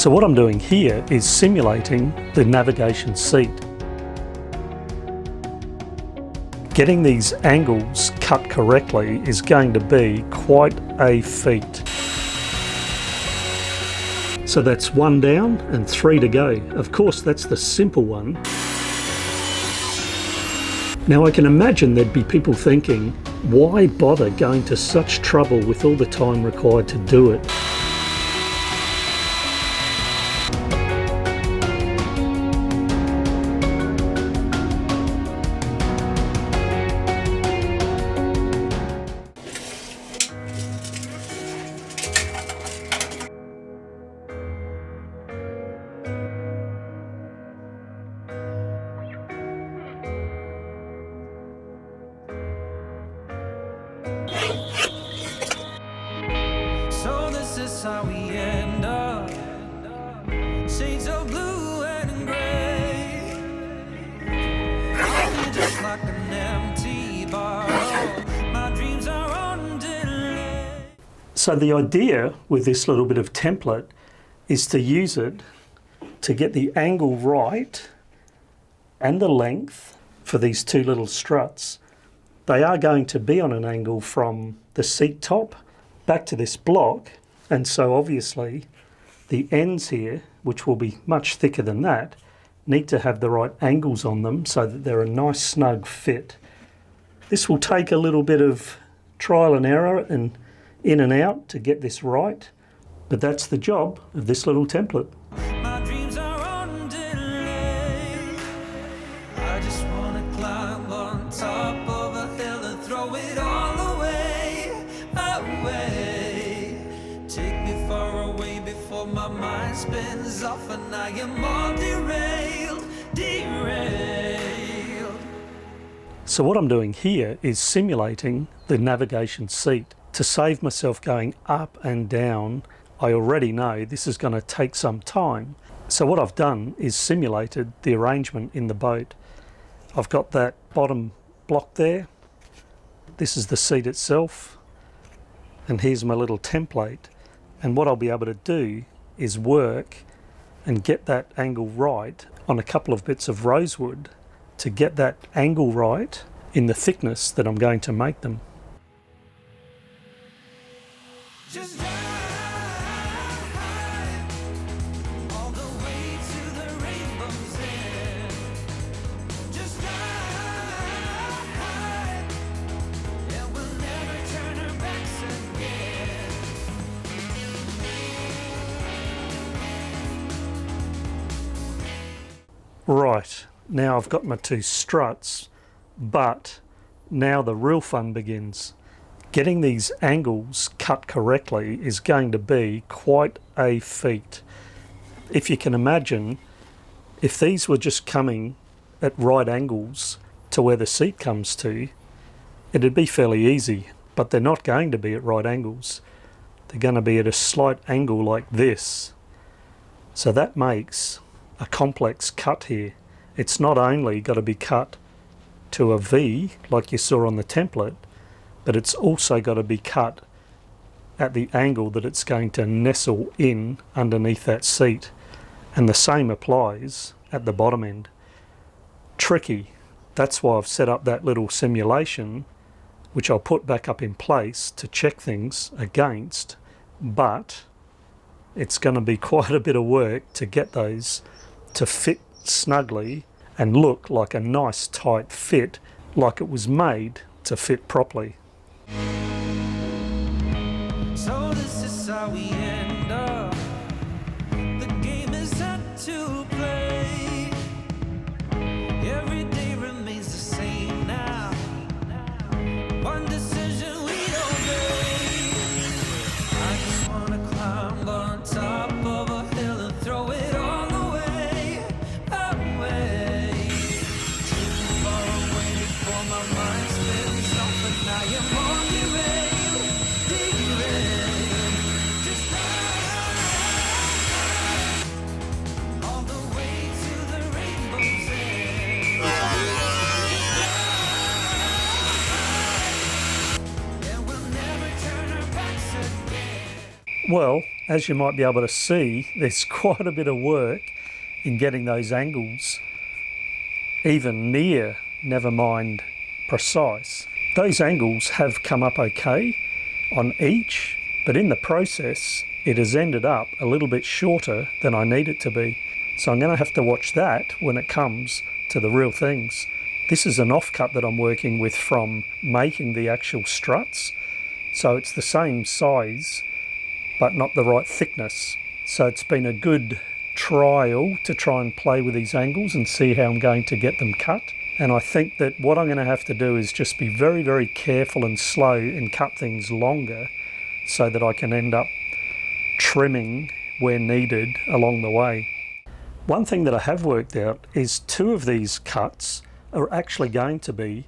So what I'm doing here is simulating the navigation seat. Getting these angles cut correctly is going to be quite a feat. So that's 1 down and 3 to go. Of course, that's the simple one. Now I can imagine there'd be people thinking, why bother going to such trouble with all the time required to do it? So this is how we end up, shades of blue and gray. I'm just like an empty bottle, my dreams are on delay. So the idea with this little bit of template is to use it to get the angle right and the length for these 2 little struts. They are going to be on an angle from the seat top back to this block, and so obviously the ends here, which will be much thicker than that, need to have the right angles on them so that they're a nice snug fit. This will take a little bit of trial and error and in and out to get this right, but that's the job of this little template. My dreams are on delay. I just wanna climb on top of a hill and throw it all away, away. Take me far away before my mind spins off and I am all derailed, derailed. So what I'm doing here is simulating the navigation seat. To save myself going up and down, I already know this is going to take some time. So what I've done is simulated the arrangement in the boat. I've got that bottom block there. This is the seat itself. And here's my little template. And what I'll be able to do is work and get that angle right on a couple of bits of rosewood to get that angle right in the thickness that I'm going to make them. Just drive all the way to the rainbow's end. Just drive, and we'll never turn our backs again. Right, now I've got my 2 struts, but now the real fun begins. Getting these angles cut correctly is going to be quite a feat. If you can imagine, if these were just coming at right angles to where the seat comes to, it'd be fairly easy, but they're not going to be at right angles. They're going to be at a slight angle like this. So that makes a complex cut here. It's not only got to be cut to a V like you saw on the template, but it's also got to be cut at the angle that it's going to nestle in underneath that seat. And the same applies at the bottom end. Tricky. That's why I've set up that little simulation, which I'll put back up in place to check things against, but it's going to be quite a bit of work to get those to fit snugly and look like a nice tight fit, like it was made to fit properly. So this is how we end up. The game is set to play. Every day remains the same now. One decision we obey. I just wanna climb on top of a hill and throw it all away, away. Too far away before my mind spins off and I am on derailed, derailed. Just drive all the way to the rainbow's end. And we'll never turn our backs again. Well, as you might be able to see, there's quite a bit of work in getting those angles even near, never mind precise. Those angles have come up okay on each, but in the process it has ended up a little bit shorter than I need it to be. So I'm going to have to watch that when it comes to the real things. This is an offcut that I'm working with from making the actual struts, so it's the same size but not the right thickness. So it's been a good trial to try and play with these angles and see how I'm going to get them cut. And I think that what I'm going to have to do is just be very, very careful and slow and cut things longer so that I can end up trimming where needed along the way. One thing that I have worked out is 2 of these cuts are actually going to be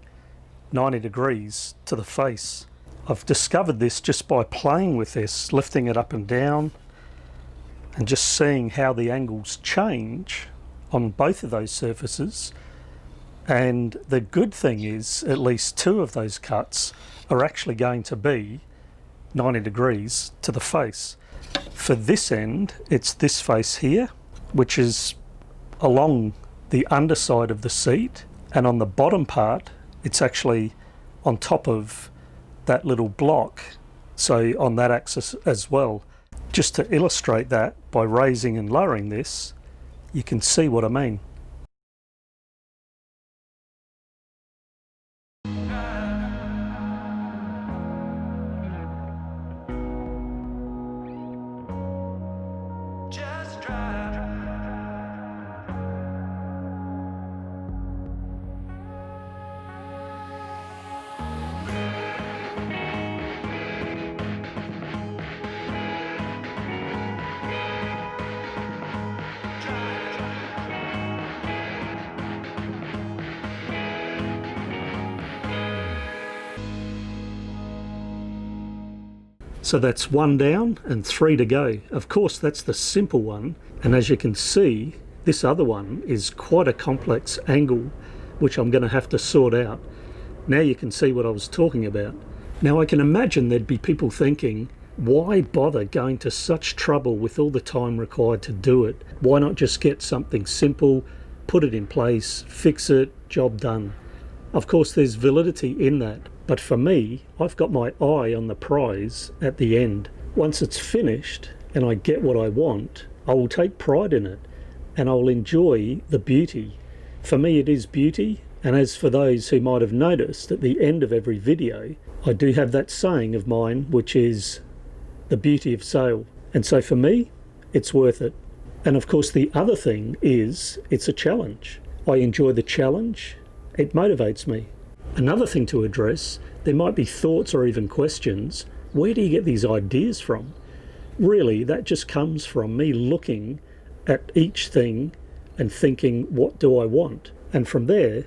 90 degrees to the face. I've discovered this just by playing with this, lifting it up and down and just seeing how the angles change on both of those surfaces. And the good thing is at least 2 of those cuts are actually going to be 90 degrees to the face. For this end, it's this face here, which is along the underside of the seat, and on the bottom part it's actually on top of that little block, so on that axis as well. Just to illustrate that, by raising and lowering this, you can see what I mean. Just drive. So that's 1 down and 3 to go. Of course, that's the simple one. And as you can see, this other one is quite a complex angle, which I'm going to have to sort out. Now you can see what I was talking about. Now I can imagine there'd be people thinking, why bother going to such trouble with all the time required to do it? Why not just get something simple, put it in place, fix it, job done? Of course, there's validity in that. But for me, I've got my eye on the prize at the end. Once it's finished and I get what I want, I will take pride in it and I'll enjoy the beauty. For me, it is beauty. And as for those who might have noticed, at the end of every video, I do have that saying of mine, which is the beauty of sale. And so for me, it's worth it. And of course, the other thing is it's a challenge. I enjoy the challenge. It motivates me. Another thing to address, there might be thoughts or even questions. Where do you get these ideas from? Really, that just comes from me looking at each thing and thinking, what do I want? And from there,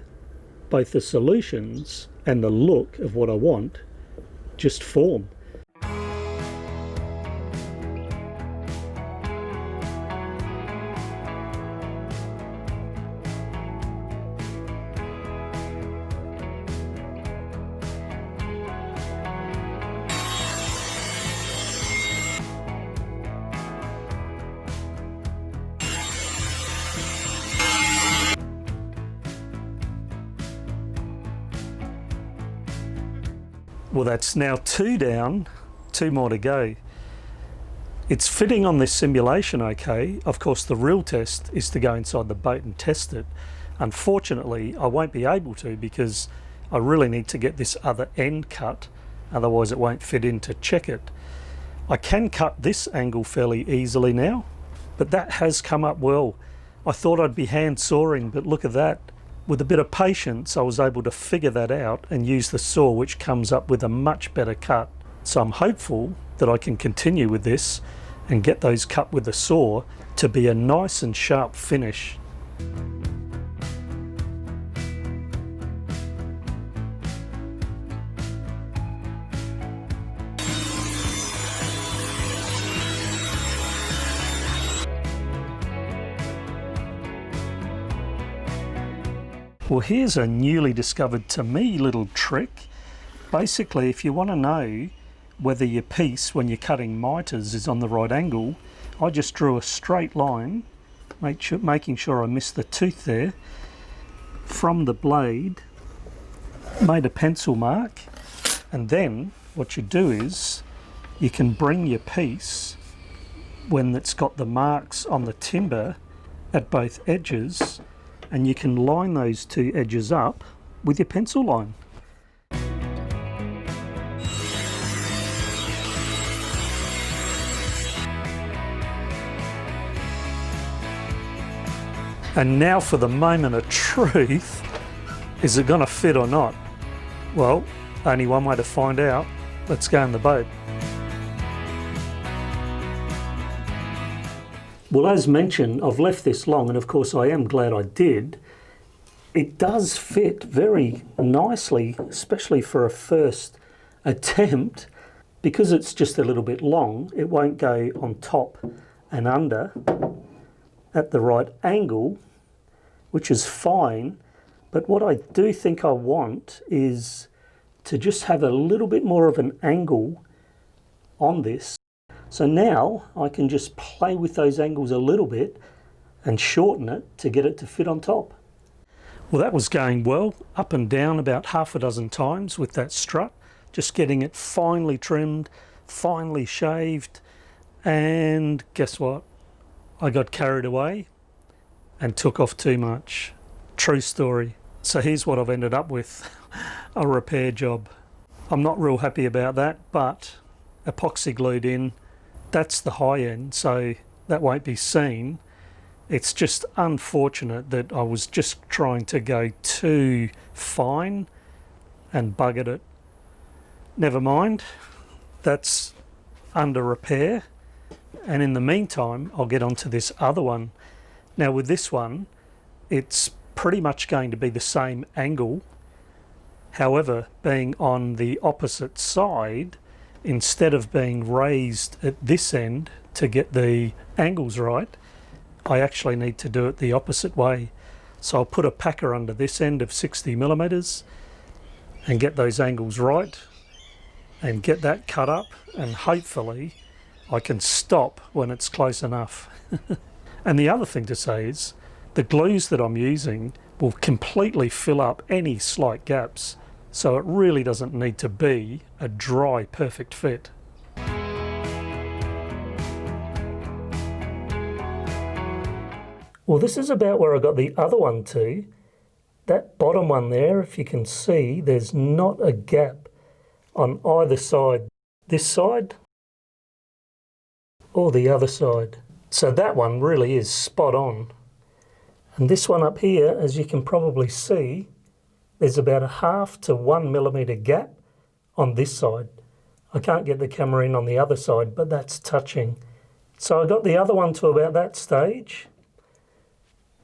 both the solutions and the look of what I want just form. Well, that's now 2 down, 2 more to go. It's fitting on this simulation okay. Of course, the real test is to go inside the boat and test it. Unfortunately, I won't be able to because I really need to get this other end cut, otherwise it won't fit in to check it. I can cut this angle fairly easily now, but that has come up well. I thought I'd be hand sawing, but look at that. With a bit of patience, I was able to figure that out and use the saw, which comes up with a much better cut. So I'm hopeful that I can continue with this and get those cut with the saw to be a nice and sharp finish. Well, here's a newly discovered to me little trick. Basically, if you want to know whether your piece, when you're cutting miters, is on the right angle, I just drew a straight line, making sure I missed the tooth there, from the blade, made a pencil mark, and then what you do is you can bring your piece, when it's got the marks on the timber at both edges, and you can line those two edges up with your pencil line. And now for the moment of truth. Is it going to fit or not? Well, only one way to find out. Let's go in the boat. Well, as mentioned, I've left this long, and of course I am glad I did. It does fit very nicely, especially for a first attempt. Because it's just a little bit long, it won't go on top and under at the right angle, which is fine. But what I do think I want is to just have a little bit more of an angle on this. So now I can just play with those angles a little bit and shorten it to get it to fit on top. Well, that was going well, up and down about half a dozen times with that strut, just getting it finely trimmed, finely shaved, and guess what? I got carried away and took off too much. True story. So here's what I've ended up with, a repair job. I'm not real happy about that, but epoxy glued in, that's the high end, so that won't be seen. It's just unfortunate that I was just trying to go too fine and buggered it. Never mind, that's under repair. And in the meantime, I'll get onto this other one. Now with this one, it's pretty much going to be the same angle. However, being on the opposite side, instead of being raised at this end to get the angles right, I actually need to do it the opposite way. So I'll put a packer under this end of 60mm and get those angles right and get that cut up, and hopefully I can stop when it's close enough. And the other thing to say is the glues that I'm using will completely fill up any slight gaps, so it really doesn't need to be a dry perfect fit. Well, this is about where I got the other one to. That bottom one there, if you can see, there's not a gap on either side. This side or the other side. So that one really is spot on. And this one up here, as you can probably see, there's about a 0.5 to 1mm gap on this side. I can't get the camera in on the other side, but that's touching. So I got the other one to about that stage,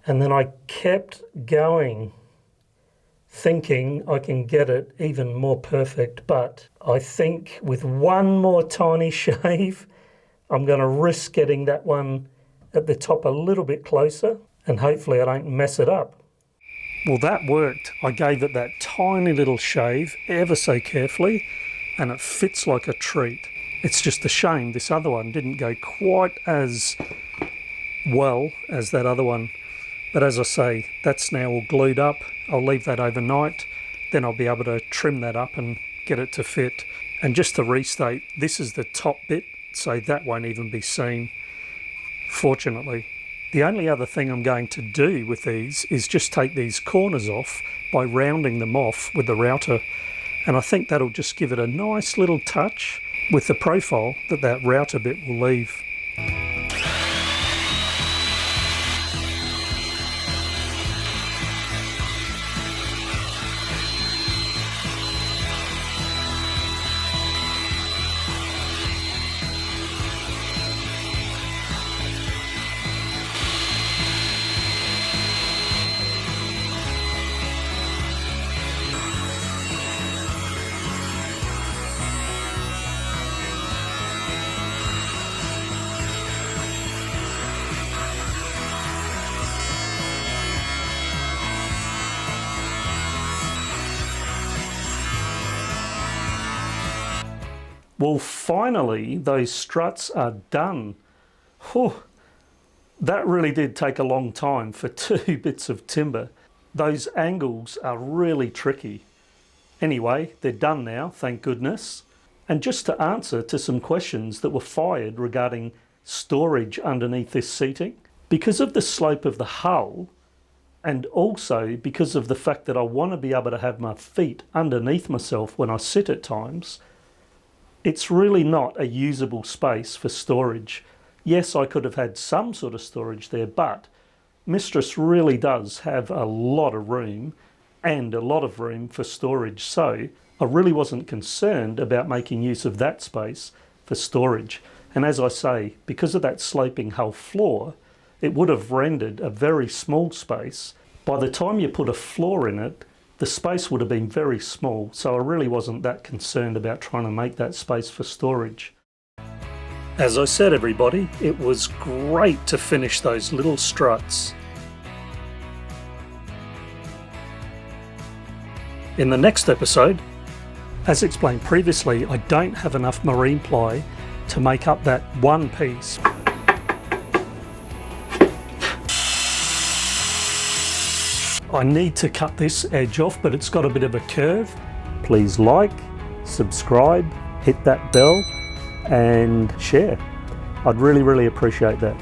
and then I kept going, thinking I can get it even more perfect. But I think with one more tiny shave, I'm going to risk getting that one at the top a little bit closer, and hopefully I don't mess it up. Well, that worked. I gave it that tiny little shave ever so carefully, and it fits like a treat. It's just a shame this other one didn't go quite as well as that other one. But as I say, that's now all glued up. I'll leave that overnight, then I'll be able to trim that up and get it to fit. And just to restate, this is the top bit, so that won't even be seen, fortunately. The only other thing I'm going to do with these is just take these corners off by rounding them off with the router. And I think that'll just give it a nice little touch with the profile that that router bit will leave. Well, finally, those struts are done. Whew, that really did take a long time for 2 bits of timber. Those angles are really tricky. Anyway, they're done now, thank goodness. And just to answer to some questions that were fired regarding storage underneath this seating, because of the slope of the hull, and also because of the fact that I want to be able to have my feet underneath myself when I sit at times, it's really not a usable space for storage. Yes, I could have had some sort of storage there, but Mistress really does have a lot of room and a lot of room for storage, so I really wasn't concerned about making use of that space for storage. And as I say, because of that sloping hull floor, it would have rendered a very small space. By the time you put a floor in it, the space would have been very small, so I really wasn't that concerned about trying to make that space for storage. As I said, everybody, it was great to finish those little struts. In the next episode, as explained previously, I don't have enough marine ply to make up that one piece. I need to cut this edge off, but it's got a bit of a curve. Please like, subscribe, hit that bell and share. I'd really appreciate that.